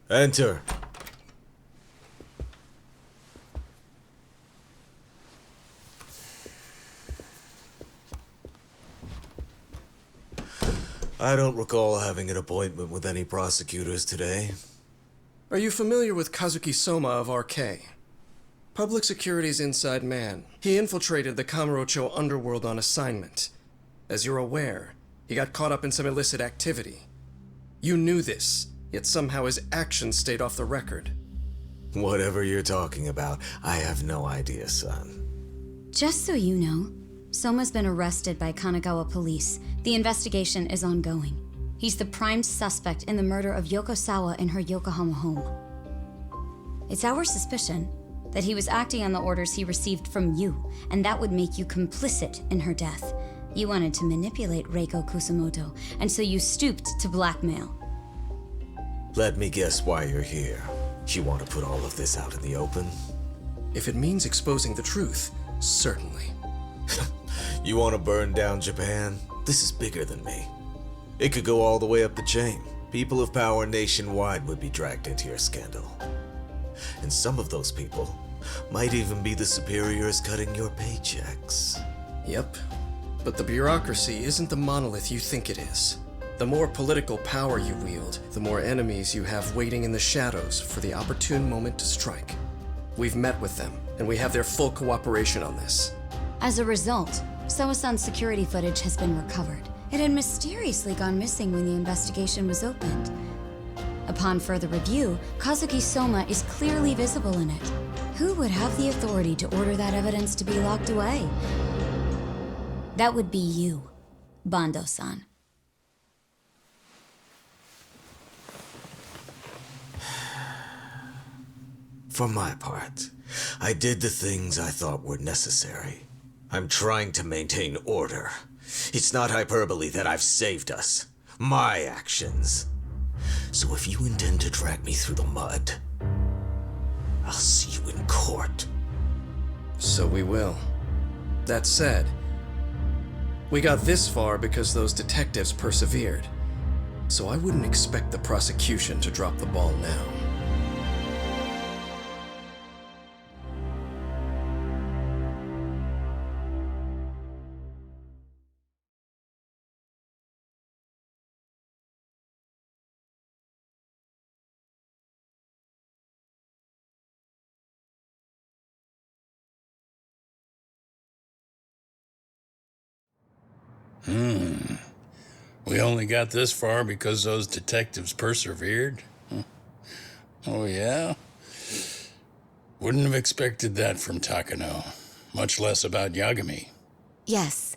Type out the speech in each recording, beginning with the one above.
Enter. I don't recall having an appointment with any prosecutors today. Are you familiar with Kazuki Soma of RK? Public Security's inside man. He infiltrated the Kamurocho underworld on assignment. As you're aware, he got caught up in some illicit activity. You knew this, yet somehow his actions stayed off the record. Whatever you're talking about, I have no idea, son. Just so you know, Soma's been arrested by Kanagawa police. The investigation is ongoing. He's the prime suspect in the murder of Yoko Sawa in her Yokohama home. It's our suspicion that he was acting on the orders he received from you, and that would make you complicit in her death. You wanted to manipulate Reiko Kusamoto, and so you stooped to blackmail. Let me guess why you're here. You want to put all of this out in the open? If it means exposing the truth, certainly. You want to burn down Japan? This is bigger than me. It could go all the way up the chain. People of power nationwide would be dragged into your scandal. And some of those people might even be the superiors cutting your paychecks. Yep. But the bureaucracy isn't the monolith you think it is. The more political power you wield, the more enemies you have waiting in the shadows for the opportune moment to strike. We've met with them, and we have their full cooperation on this. As a result, Soa-san's security footage has been recovered. It had mysteriously gone missing when the investigation was opened. Upon further review, Kazuki Soma is clearly visible in it. Who would have the authority to order that evidence to be locked away? That would be you, Bando-san. For my part, I did the things I thought were necessary. I'm trying to maintain order. It's not hyperbole that I've saved us. My actions. So if you intend to drag me through the mud, I'll see you in court. So we will. That said, we got this far because those detectives persevered. So I wouldn't expect the prosecution to drop the ball now. We only got this far because those detectives persevered? Oh, yeah? Wouldn't have expected that from Takano, much less about Yagami. Yes,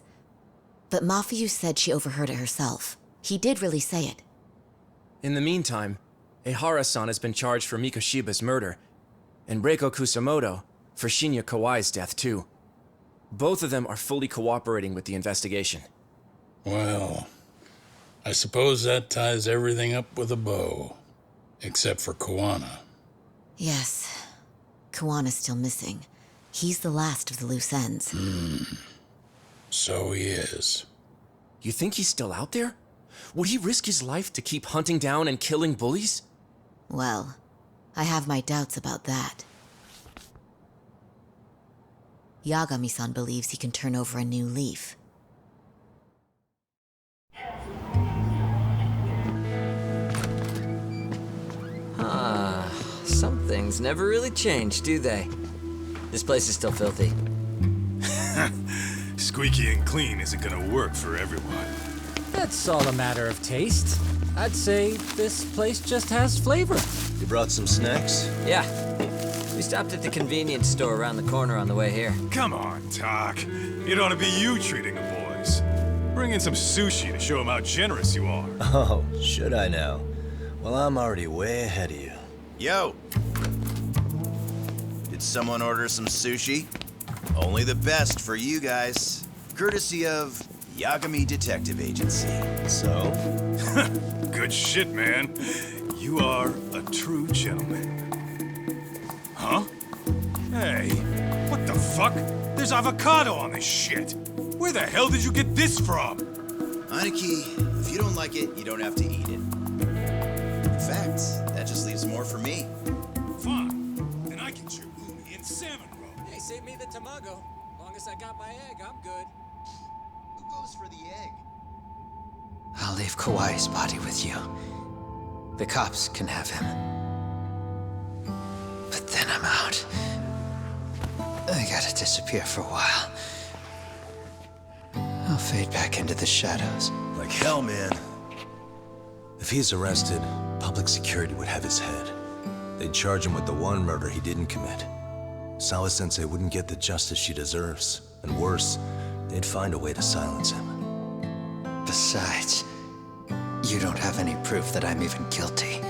but Mafuyu said she overheard it herself. He did really say it. In the meantime, Ehara-san has been charged for Mikoshiba's murder, and Reiko Kusamoto for Shinya Kawai's death, too. Both of them are fully cooperating with the investigation. Well, I suppose that ties everything up with a bow. Except for Kuwana. Yes. Kuwana's still missing. He's the last of the loose ends. So he is. You think he's still out there? Would he risk his life to keep hunting down and killing bullies? Well, I have my doubts about that. Yagami-san believes he can turn over a new leaf. Some things never really change, do they? This place is still filthy. Squeaky and clean isn't gonna work for everyone. That's all a matter of taste. I'd say this place just has flavor. You brought some snacks? Yeah. We stopped at the convenience store around the corner on the way here. Come on, Talk. It ought to be you treating the boys. Bring in some sushi to show them how generous you are. Oh, should I now? Well, I'm already way ahead of you. Yo! Did someone order some sushi? Only the best for you guys. Courtesy of Yagami Detective Agency. So? Good shit, man. You are a true gentleman. Huh? Hey, what the fuck? There's avocado on this shit. Where the hell did you get this from? Aniki, if you don't like it, you don't have to eat it. In fact, that just leaves more more for me. Fine. Then I get your umi and salmon roll. Hey, save me the tamago. Long as I got my egg, I'm good. Who goes for the egg? I'll leave Kawai's body with you. The cops can have him. But then I'm out. I gotta disappear for a while. I'll fade back into the shadows. Like hell, man. If he's arrested, public security would have his head. They'd charge him with the one murder he didn't commit. Sawa-sensei wouldn't get the justice she deserves. And worse, they'd find a way to silence him. Besides, you don't have any proof that I'm even guilty.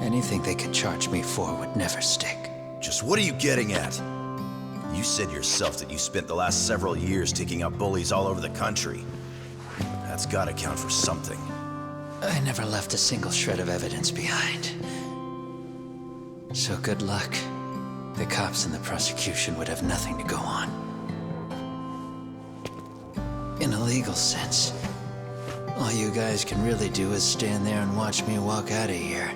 Anything they could charge me for would never stick. Just what are you getting at? You said yourself that you spent the last several years taking out bullies all over the country. That's gotta count for something. I never left a single shred of evidence behind. So good luck. The cops and the prosecution would have nothing to go on. In a legal sense, all you guys can really do is stand there and watch me walk out of here.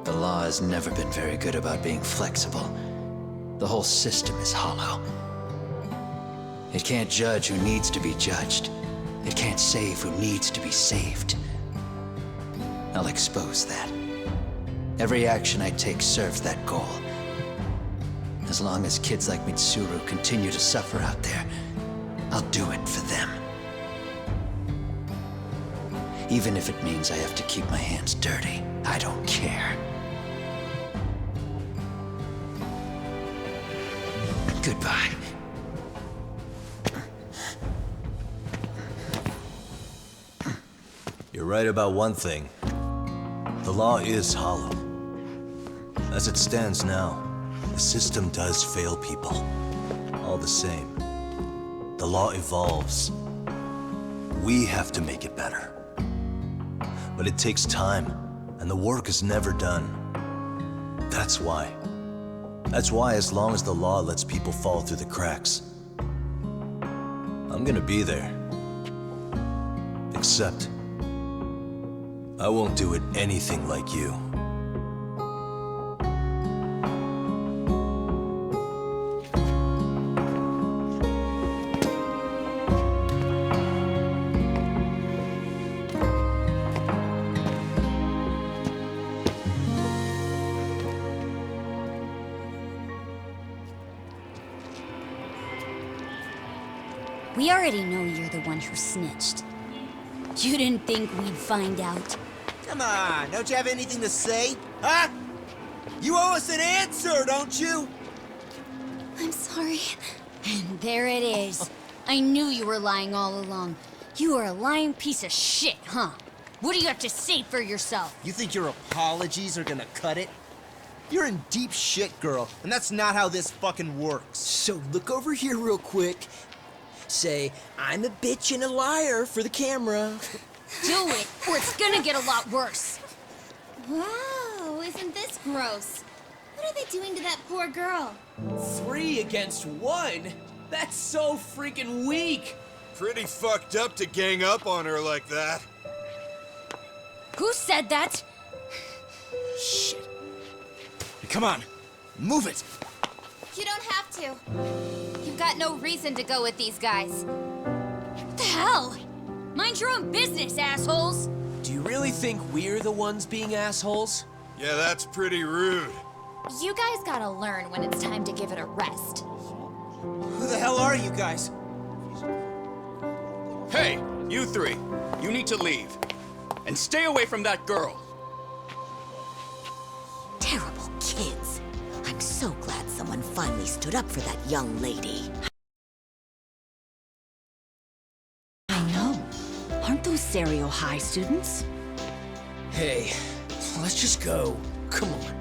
The law has never been very good about being flexible. The whole system is hollow. It can't judge who needs to be judged. It can't save who needs to be saved. I'll expose that. Every action I take serves that goal. As long as kids like Mitsuru continue to suffer out there, I'll do it for them. Even if it means I have to keep my hands dirty, I don't care. Goodbye. You're right about one thing. The law is hollow. As it stands now, the system does fail people. All the same, the law evolves. We have to make it better. But it takes time, and the work is never done. That's why. That's why as long as the law lets people fall through the cracks, I'm gonna be there. Except, I won't do it anything like you. We already know you're the one who snitched. You didn't think we'd find out. Come on, don't you have anything to say? Huh? You owe us an answer, don't you? I'm sorry. And there it is. I knew you were lying all along. You are a lying piece of shit, huh? What do you have to say for yourself? You think your apologies are gonna cut it? You're in deep shit, girl, and that's not how this fucking works. So look over here real quick. Say, I'm a bitch and a liar for the camera. Do it, or it's gonna get a lot worse. Wow, isn't this gross? What are they doing to that poor girl? 3 against 1? That's so freaking weak! Pretty fucked up to gang up on her like that. Who said that? Shit. Come on, move it. You don't have to. You've got no reason to go with these guys. What the hell? Mind your own business, assholes! Do you really think we're the ones being assholes? Yeah, that's pretty rude. You guys gotta learn when it's time to give it a rest. Who the hell are you guys? Hey, you three. You need to leave. And stay away from that girl. Terrible kids. I'm so glad someone finally stood up for that young lady. I know. Aren't those Serio High students? Hey, let's just go. Come on.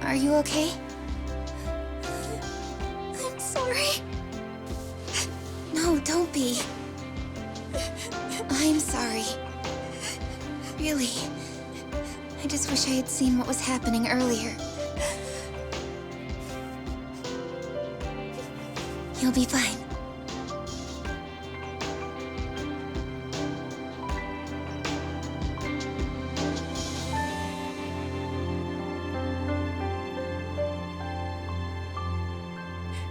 Are you okay? I'm sorry. No, don't be. I'm sorry. Really. I just wish I had seen what was happening earlier. You'll be fine.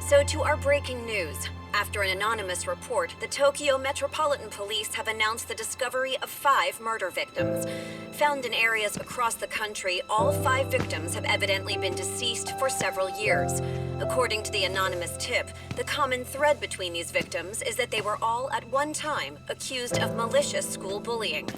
So to our breaking news. After an anonymous report, the Tokyo Metropolitan Police have announced the discovery of 5 murder victims. Found in areas across the country, all 5 victims have evidently been deceased for several years. According to the anonymous tip, the common thread between these victims is that they were all at one time accused of malicious school bullying.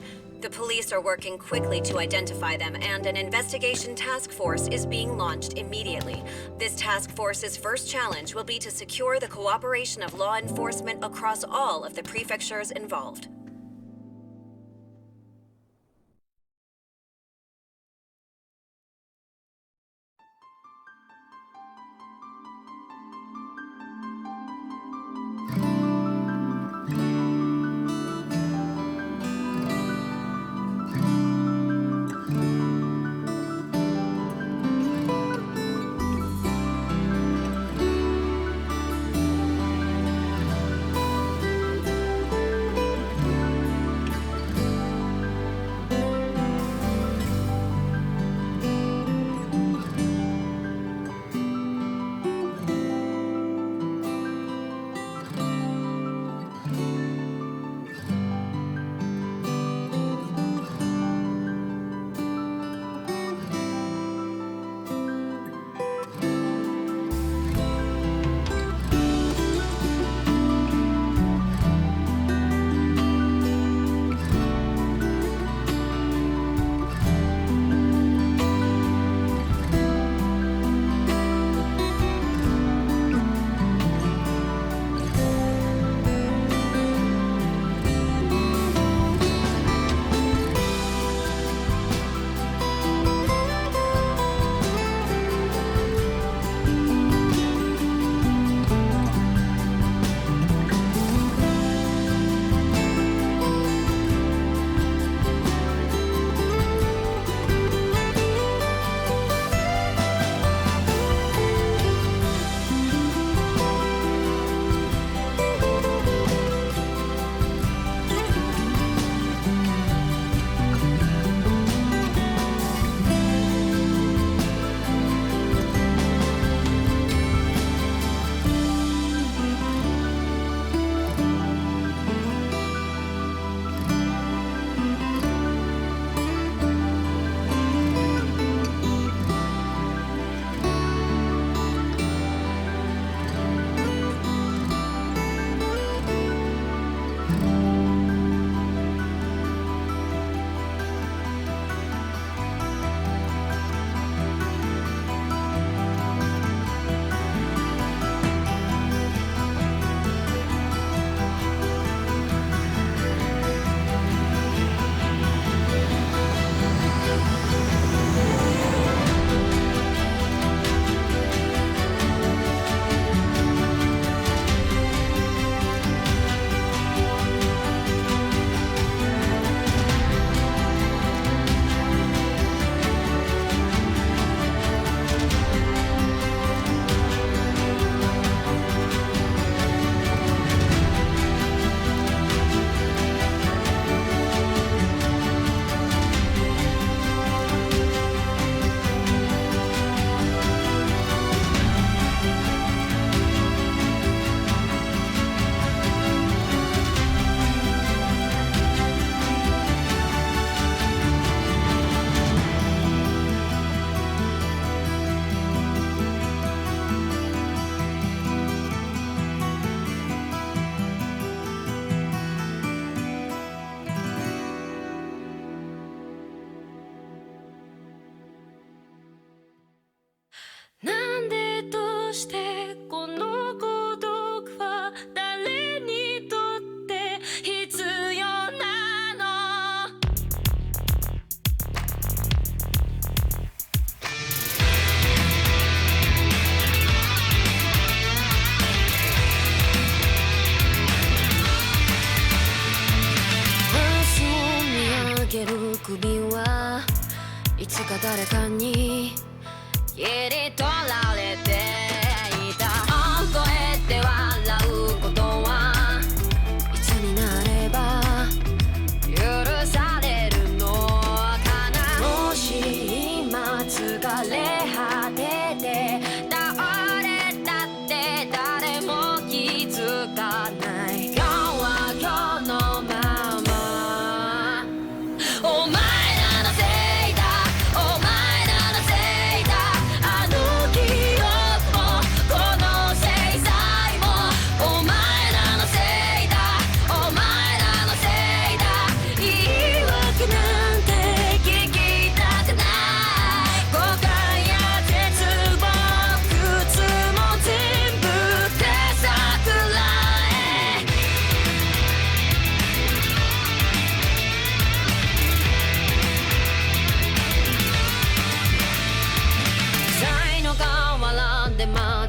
The police are working quickly to identify them, and an investigation task force is being launched immediately. This task force's first challenge will be to secure the cooperation of law enforcement across all of the prefectures involved.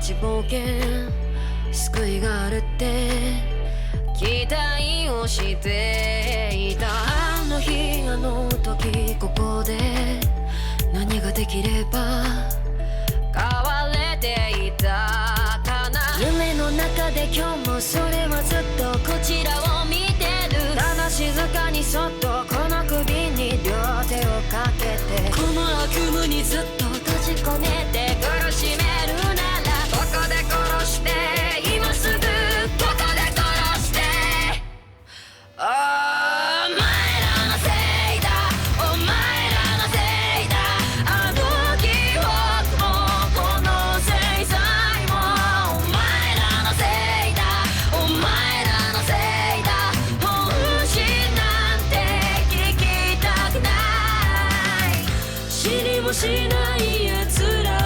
ち冒険救いがあるって期待をしていたあの日あの時ここで何ができれば変われていたかな夢の中で今日もそれはずっとこちらを見てるただ静かにそっとこの首に両手をかけてこの悪夢にずっと閉じ込めて苦しめるならここで殺して今すぐここで殺してお前らのせいだお前らのせいだあの記憶もこの制裁もお前らのせいだお前らのせいだ本心なんて聞きたくない知りもしない奴ら